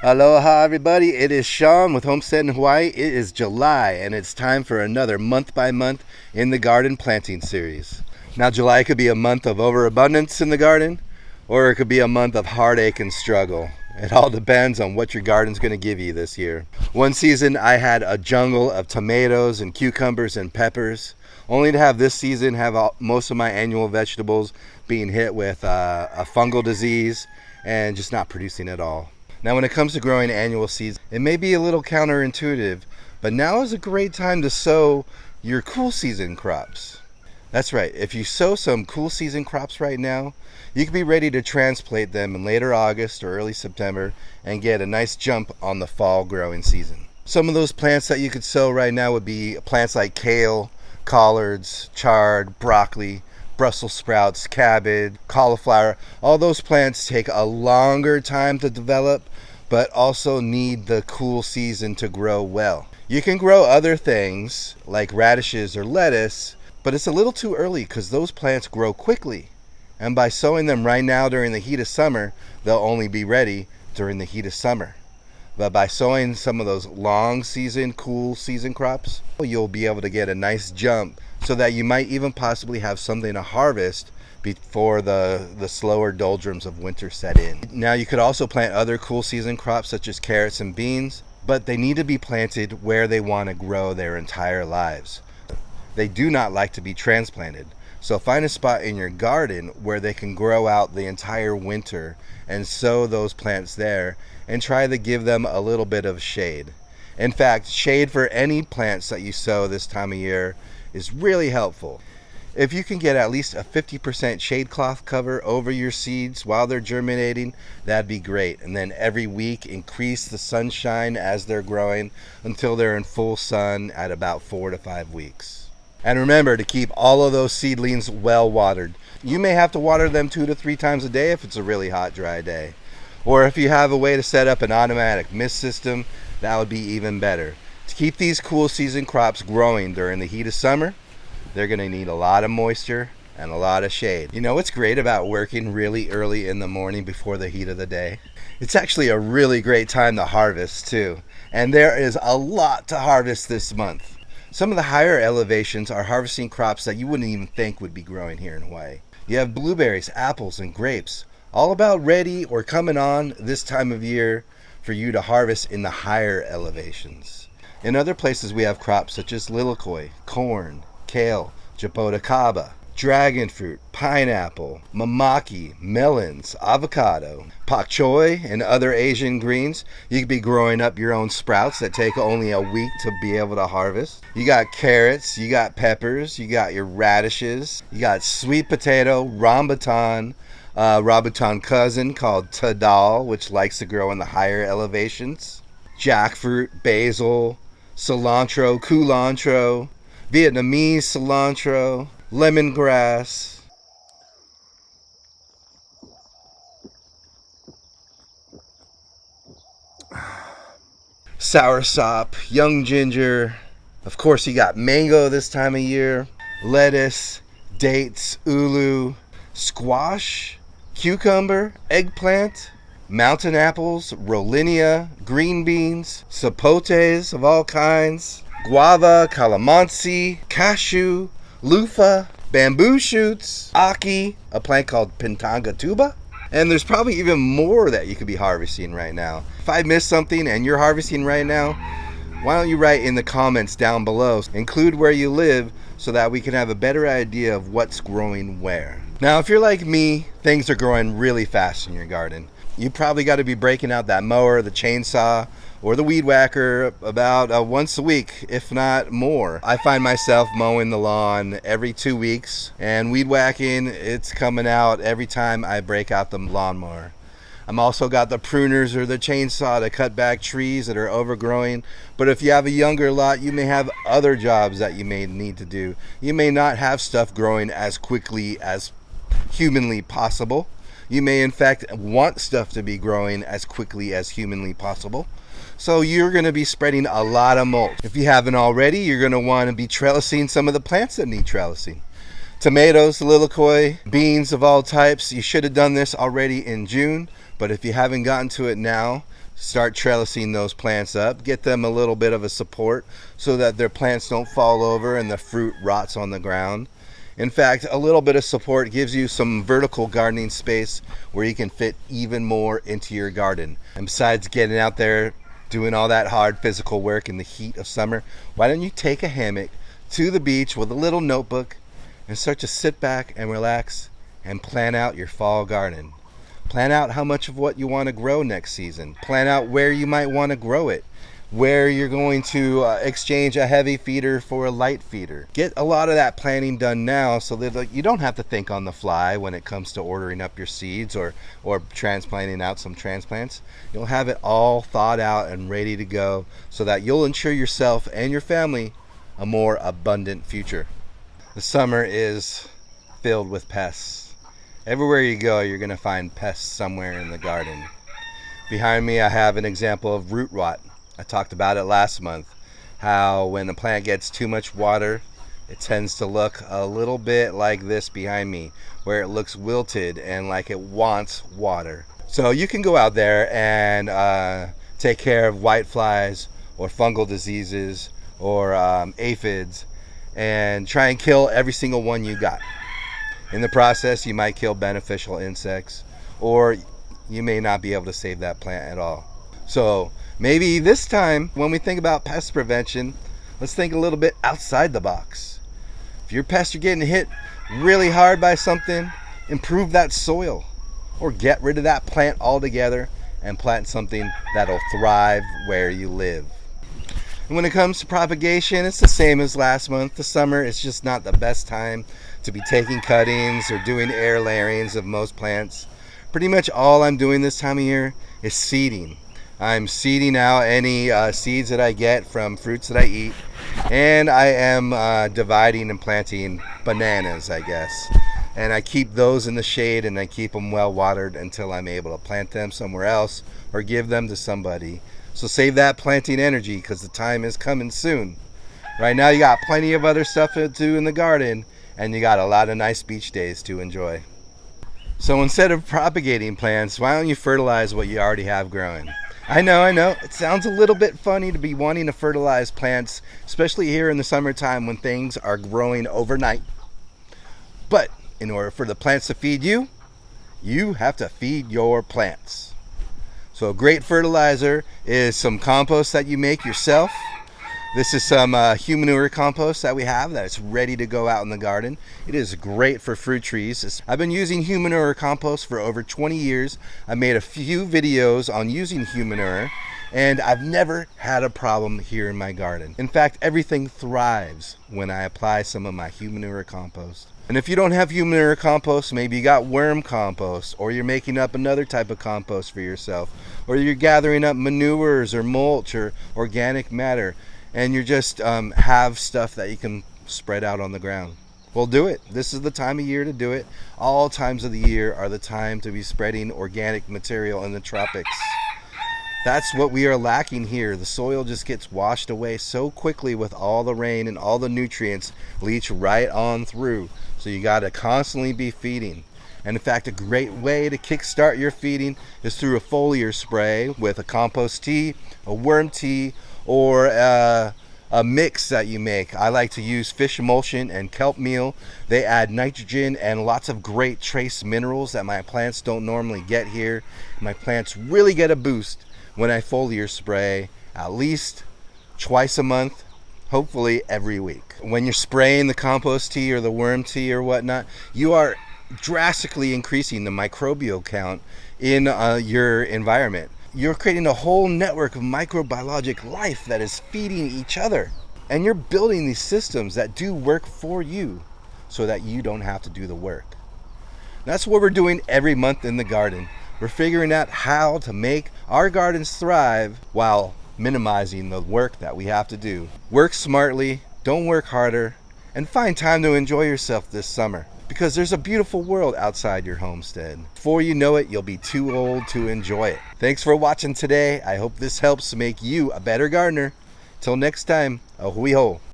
Aloha everybody, it is Sean with Homestead in Hawaii. It is July and it's time for another month by month in the garden planting series. Now July could be a month of overabundance in the garden, or it could be a month of heartache and struggle. It all depends on what your garden's going to give you this year. One season I had a jungle of tomatoes and cucumbers and peppers, only to have this season have most of my annual vegetables being hit with a fungal disease and just not producing at all. Now when it comes to growing annual seeds, it may be a little counterintuitive, but now is a great time to sow your cool season crops. That's right, if you sow some cool season crops right now, you can be ready to transplant them in later August or early September and get a nice jump on the fall growing season. Some of those plants that you could sow right now would be plants like kale, collards, chard, broccoli, Brussels sprouts, cabbage, cauliflower. All those plants take a longer time to develop, but also need the cool season to grow well. You can grow other things like radishes or lettuce, but it's a little too early because those plants grow quickly. And by sowing them right now during the heat of summer, they'll only be ready during the heat of summer. But by sowing some of those long season, cool season crops, you'll be able to get a nice jump so that you might even possibly have something to harvest before the slower doldrums of winter set in. Now you could also plant other cool season crops such as carrots and beans, but they need to be planted where they want to grow their entire lives. They do not like to be transplanted. So find a spot in your garden where they can grow out the entire winter and sow those plants there and try to give them a little bit of shade. In fact, shade for any plants that you sow this time of year is really helpful. If you can get at least a 50% shade cloth cover over your seeds while they're germinating, that'd be great. And then every week increase the sunshine as they're growing until they're in full sun at about 4 to 5 weeks. And remember to keep all of those seedlings well watered. You may have to water them 2 to 3 times a day if it's a really hot, dry day. Or if you have a way to set up an automatic mist system, that would be even better. To keep these cool season crops growing during the heat of summer, they're going to need a lot of moisture and a lot of shade. You know what's great about working really early in the morning before the heat of the day? It's actually a really great time to harvest too. And there is a lot to harvest this month. Some of the higher elevations are harvesting crops that you wouldn't even think would be growing here in Hawaii. You have blueberries, apples, and grapes, all about ready or coming on this time of year for you to harvest in the higher elevations. In other places we have crops such as lilikoi, corn, kale, jaboticaba, dragon fruit, pineapple, mamaki, melons, avocado, pak choi, and other Asian greens. You could be growing up your own sprouts that take only a week to be able to harvest. You got carrots, you got peppers, you got your radishes, you got sweet potato, rambutan, rambutan cousin called tadal, which likes to grow in the higher elevations, jackfruit, basil, cilantro, culantro, Vietnamese cilantro, lemongrass, soursop, young ginger. Of course, you got mango this time of year, lettuce, dates, ulu, squash, cucumber, eggplant, mountain apples, rollinia, green beans, sapotes of all kinds, guava, calamansi, cashew, loofah, bamboo shoots, aki, a plant called pintanga tuba, and there's probably even more that you could be harvesting right now. If I missed something and you're harvesting right now, why don't you write in the comments down below, include where you live so that we can have a better idea of what's growing where. Now if you're like me, things are growing really fast in your garden. You probably got to be breaking out that mower, the chainsaw, or the weed whacker about once a week, if not more. I find myself mowing the lawn every 2 weeks, and weed whacking, it's coming out every time I break out the lawnmower. I'm also got the pruners or the chainsaw to cut back trees that are overgrowing. But if you have a younger lot, you may have other jobs that you may need to do. You may not have stuff growing as quickly as humanly possible. You may in fact want stuff to be growing as quickly as humanly possible. So you're going to be spreading a lot of mulch. If you haven't already, you're going to want to be trellising some of the plants that need trellising. Tomatoes, lilikoi, beans of all types. You should have done this already in June, but if you haven't gotten to it now, Start trellising those plants up. Get them a little bit of a support so that their plants don't fall over and the fruit rots on the ground. In fact, a little bit of support gives you some vertical gardening space where you can fit even more into your garden. And besides getting out there doing all that hard physical work in the heat of summer, why don't you take a hammock to the beach with a little notebook and start to sit back and relax and plan out your fall garden. Plan out how much of what you want to grow next season. Plan out where you might want to grow it, where you're going to exchange a heavy feeder for a light feeder. Get a lot of that planning done now so that you don't have to think on the fly when it comes to ordering up your seeds or transplanting out some transplants. You'll have it all thought out and ready to go so that you'll ensure yourself and your family a more abundant future. The summer is filled with pests. Everywhere you go, you're going to find pests somewhere in the garden. Behind me, I have an example of root rot. I talked about it last month, how when the plant gets too much water, it tends to look a little bit like this behind me, where it looks wilted and like it wants water. So you can go out there and take care of whiteflies or fungal diseases or aphids and try and kill every single one you got. In the process, you might kill beneficial insects, or you may not be able to save that plant at all. So maybe this time, when we think about pest prevention, let's think a little bit outside the box. If your pests are getting hit really hard by something, improve that soil, or get rid of that plant altogether and plant something that'll thrive where you live. And when it comes to propagation, it's the same as last month. The summer is just not the best time to be taking cuttings or doing air layerings of most plants. Pretty much all I'm doing this time of year is seeding. I'm seeding out any seeds that I get from fruits that I eat, and I am dividing and planting bananas, I guess. And I keep those in the shade and I keep them well watered until I'm able to plant them somewhere else or give them to somebody. So save that planting energy because the time is coming soon. Right now you got plenty of other stuff to do in the garden and you got a lot of nice beach days to enjoy. So instead of propagating plants, why don't you fertilize what you already have growing? I know, it sounds a little bit funny to be wanting to fertilize plants, especially here in the summertime when things are growing overnight. But in order for the plants to feed you, you have to feed your plants. So a great fertilizer is some compost that you make yourself. This is some human manure compost that we have that's ready to go out in the garden. It is great for fruit trees. I've been using human manure compost for over 20 years. I made a few videos on using human manure and I've never had a problem here in my garden. In fact, everything thrives when I apply some of my human manure compost. And if you don't have human manure compost, maybe you got worm compost, or you're making up another type of compost for yourself, or you're gathering up manures or mulch or organic matter, and you just have stuff that you can spread out on the ground. Well, do it. This is the time of year to do it. All times of the year are the time to be spreading organic material in the tropics. That's what we are lacking here. The soil just gets washed away so quickly with all the rain, and all the nutrients leach right on through. So you got to constantly be feeding. And in fact, a great way to kickstart your feeding is through a foliar spray with a compost tea, a worm tea, or a mix that you make. I like to use fish emulsion and kelp meal. They add nitrogen and lots of great trace minerals that my plants don't normally get here. My plants really get a boost when I foliar spray at least twice a month, hopefully every week. When you're spraying the compost tea or the worm tea or whatnot, you are drastically increasing the microbial count in your environment. You're creating a whole network of microbiologic life that is feeding each other. And you're building these systems that do work for you so that you don't have to do the work. That's what we're doing every month in the garden. We're figuring out how to make our gardens thrive while minimizing the work that we have to do. Work smartly, don't work harder, and find time to enjoy yourself this summer, because there's a beautiful world outside your homestead. Before you know it, you'll be too old to enjoy it. Thanks for watching today. I hope this helps make you a better gardener. Till next time, a hui ho.